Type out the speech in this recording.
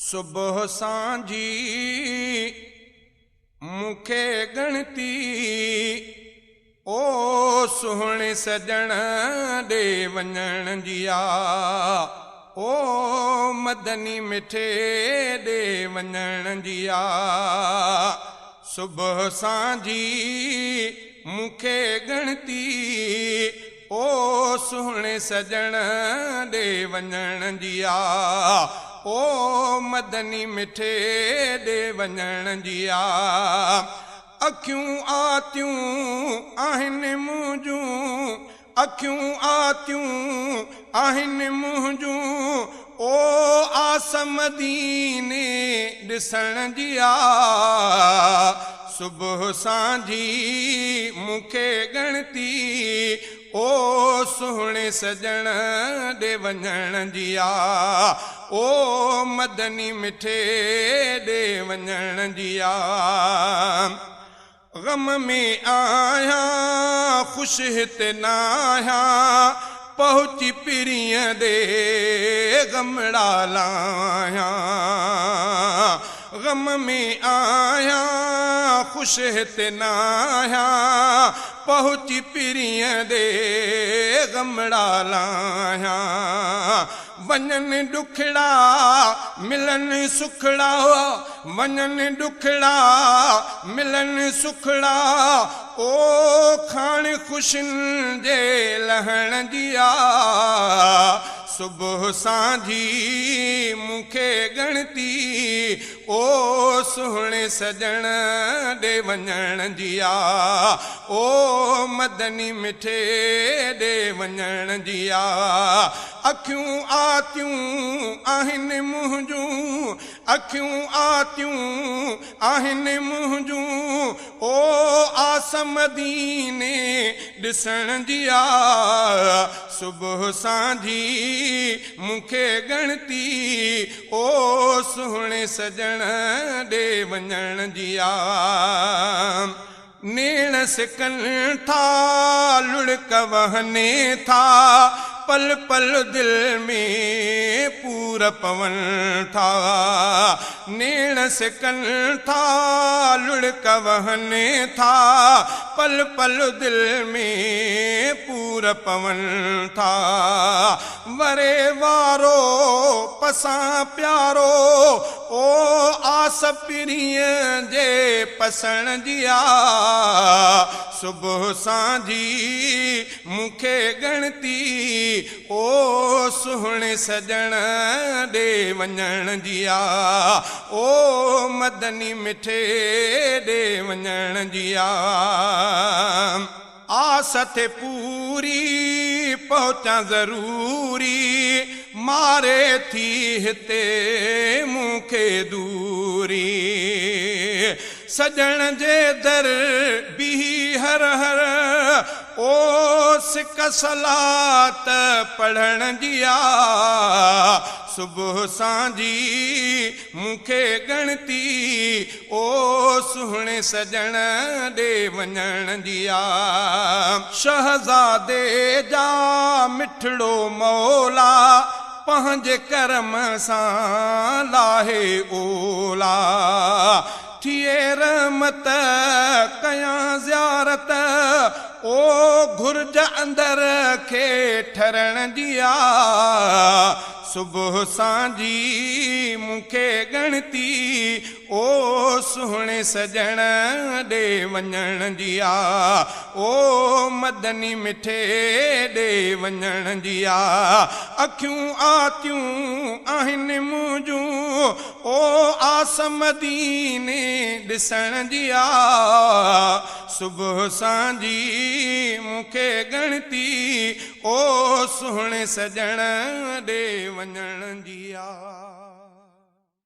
सुबह सांझी मुखे गणती ओ सुहणे सजण दे वञण जिया ओ मदनी मिठे दे वञण जिया सुबह सांझी मुखे गणती ओ सुहणे सजण दे वञण जिया ओ मदनी मिठे दे वञण जिया अखियूं आतियूं आहिनि मुंहिंजूं अखियूं आतियूं आहिनि मुंहिंजूं ओ आस मदीने ॾिसण जिया सुबह सांझी मुखे गणती ओ सुहणे सजण दे वञण जिया ओ मदनी मिठे दे वञण जिया गम में आया खुश हिते न आया पहुची पिरीअ दे गमड़ा लाया गम में आया खुश हिते न आया पहुची पिरीअ दे गमड़ा लाया वञनि ॾुखड़ा मिलनि सुखड़ा वञनि ॾुखड़ा मिलनि सुखड़ा ओ खाण खुशियुनि जे लहण जिया सुबह सांझी मुखे गणती ओ सुहणे सजण दे वञण जिया ओ मदनी मिठे दे वञण जिया अखियूं आतियूं आहिनि मुंहिंजूं अखियूं आतियूं आहिनि मुंहिंजूं ओ आस मदीने ॾिसण जिया सुबह सांझी मुखे गणती ओ सुहणे सजण दे वञण जिया नेण सिकनि था लुढ़क वहने था पल पल दिल में पूर पवन था नेण सिकनि था लुढ़क वहने था पल पल दिल में पूर पवन था वरे वारो पसां प्यारो ओ आस पिरीअ जे पसण जिया सुबह सांझी मुखे गणती ओ सुहणे सजण दे वञण जिया ओ मदनी मिठे दे वञण जिया आस थे पूरी पहुचां ज़रूरी मारे थी हिते मुखे दूरी सजण जे दर बीही हर हर ओ सिक सलात पढ़ण जिया सुबह सांझी मुखे गणती ओ सुहणे सजण दे वञण जिया शहज़ादे जा मिठड़ो मौला पंहिंजे करम सां लाहे ओला थिए रहमत कयां ज़ियारत ओ घुर्ज अंदर खे ठरण जिया सुबह सांझी मुखे गणती ओ सुहणे सजण दे वञण जिया ओ मदनी मिठे दे वञण जिया अखियूं आतियूं आहिनि मुंहिंजूं ओ आस मदीने ॾिसण जिया सुबह सांझी मुखे गणती ओ सुहणे सजण दे वञण जिया।